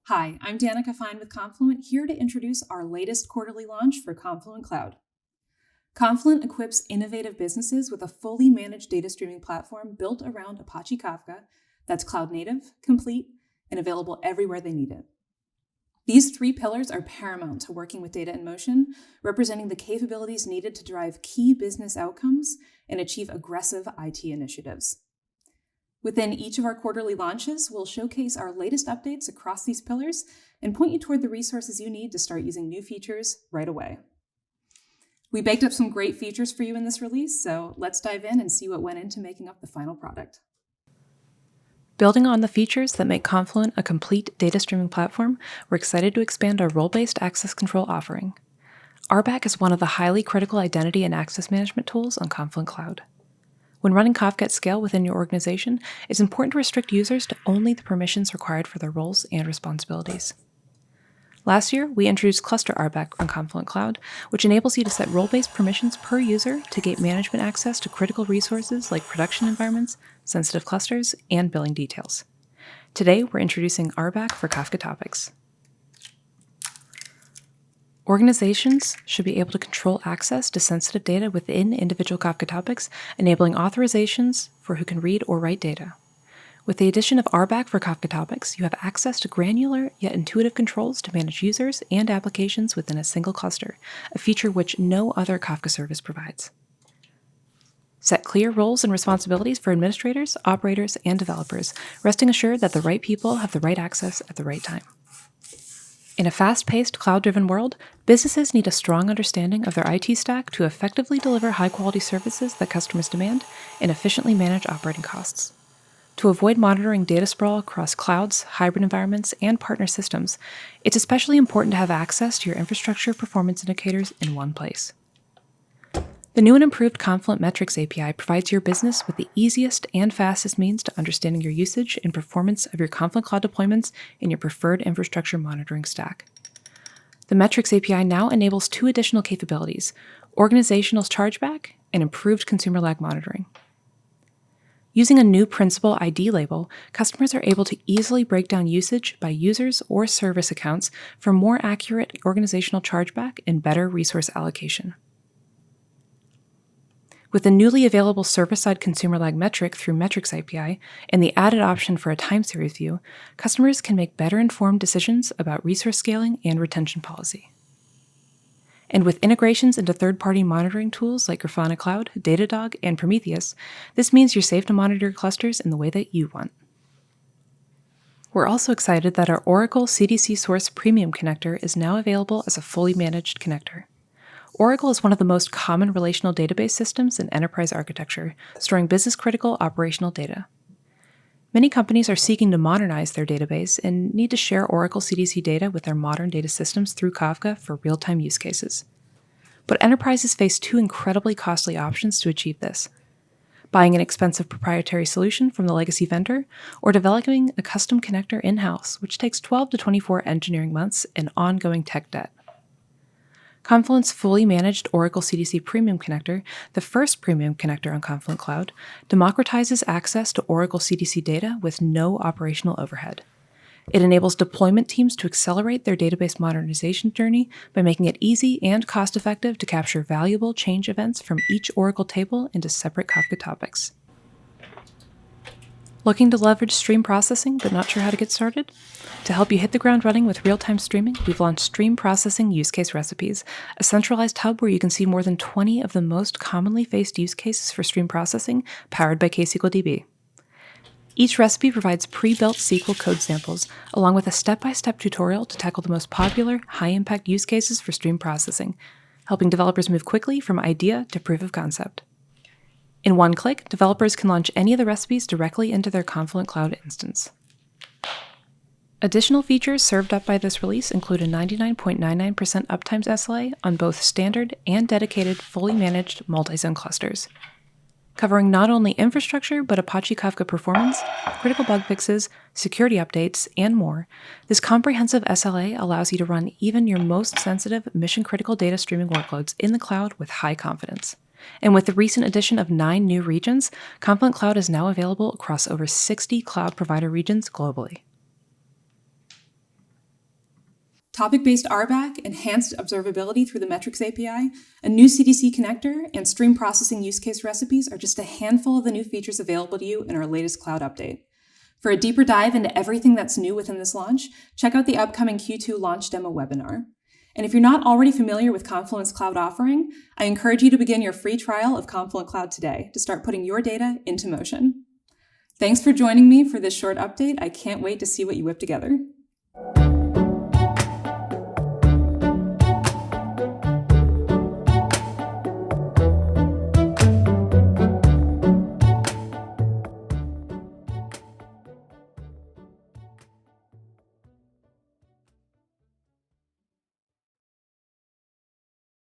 Hi, I'm Danica Fine with Confluent, here to introduce our latest quarterly launch for Confluent Cloud. Confluent equips innovative businesses with a fully managed data streaming platform built around Apache Kafka that's cloud native, complete, and available everywhere they need it. These three pillars are paramount to working with data in motion, representing the capabilities needed to drive key business outcomes and achieve aggressive IT initiatives. Within each of our quarterly launches, we'll showcase our latest updates across these pillars and point you toward the resources you need to start using new features right away. We baked up some great features for you in this release, so let's dive in and see what went into making up the final product. Building on the features that make Confluent a complete data streaming platform, we're excited to expand our role-based access control offering. RBAC is one of the highly critical identity and access management tools on Confluent Cloud. When running Kafka at scale within your organization, it's important to restrict users to only the permissions required for their roles and responsibilities. Last year, we introduced Cluster RBAC on Confluent Cloud, which enables you to set role-based permissions per user to gate management access to critical resources like production environments, sensitive clusters, and billing details. Today, we're introducing RBAC for Kafka topics. Organizations should be able to control access to sensitive data within individual Kafka topics, enabling authorizations for who can read or write data. With the addition of RBAC for Kafka topics, you have access to granular yet intuitive controls to manage users and applications within a single cluster, a feature which no other Kafka service provides. Set clear roles and responsibilities for administrators, operators, and developers, resting assured that the right people have the right access at the right time. In a fast-paced, cloud-driven world, businesses need a strong understanding of their IT stack to effectively deliver high-quality services that customers demand and efficiently manage operating costs. To avoid monitoring data sprawl across clouds, hybrid environments, and partner systems, it's especially important to have access to your infrastructure performance indicators in one place. The new and improved Confluent Metrics API provides your business with the easiest and fastest means to understanding your usage and performance of your Confluent Cloud deployments in your preferred infrastructure monitoring stack. The Metrics API now enables two additional capabilities: organizational chargeback and improved consumer lag monitoring. Using a new principal ID label, customers are able to easily break down usage by users or service accounts for more accurate organizational chargeback and better resource allocation. With the newly available server-side consumer lag metric through Metrics API and the added option for a time series view, customers can make better informed decisions about resource scaling and retention policy. And with integrations into third-party monitoring tools like Grafana Cloud, Datadog, and Prometheus, this means you're safe to monitor your clusters in the way that you want. We're also excited that our Oracle CDC Source Premium connector is now available as a fully managed connector. Oracle is one of the most common relational database systems in enterprise architecture, storing business-critical operational data. Many companies are seeking to modernize their database and need to share Oracle CDC data with their modern data systems through Kafka for real-time use cases. But enterprises face two incredibly costly options to achieve this: buying an expensive proprietary solution from the legacy vendor, or developing a custom connector in-house, which takes 12 to 24 engineering months and ongoing tech debt. Confluent's fully managed Oracle CDC Premium connector, the first premium connector on Confluent Cloud, democratizes access to Oracle CDC data with no operational overhead. It enables deployment teams to accelerate their database modernization journey by making it easy and cost-effective to capture valuable change events from each Oracle table into separate Kafka topics. Looking to leverage stream processing but not sure how to get started? To help you hit the ground running with real-time streaming, we've launched Stream Processing Use Case Recipes, a centralized hub where you can see more than 20 of the most commonly faced use cases for stream processing, powered by KSQLDB. Each recipe provides pre-built SQL code samples, along with a step-by-step tutorial to tackle the most popular, high-impact use cases for stream processing, helping developers move quickly from idea to proof of concept. In one click, developers can launch any of the recipes directly into their Confluent Cloud instance. Additional features served up by this release include a 99.99% uptime SLA on both standard and dedicated fully managed multi-zone clusters, covering not only infrastructure but Apache Kafka performance, critical bug fixes, security updates, and more. This comprehensive SLA allows you to run even your most sensitive mission-critical data streaming workloads in the cloud with high confidence. And with the recent addition of 9 new regions, Confluent Cloud is now available across over 60 cloud provider regions globally. topic-based RBAC, enhanced observability through the metrics API, a new CDC connector, and stream processing use case recipes are just a handful of the new features available to you in our latest cloud update. For a deeper dive into everything that's new within this launch, check out the upcoming Q2 launch demo webinar. And if you're not already familiar with Confluent's cloud offering, I encourage you to begin your free trial of Confluent Cloud today to start putting your data into motion. Thanks for joining me for this short update. I can't wait to see what you whip together.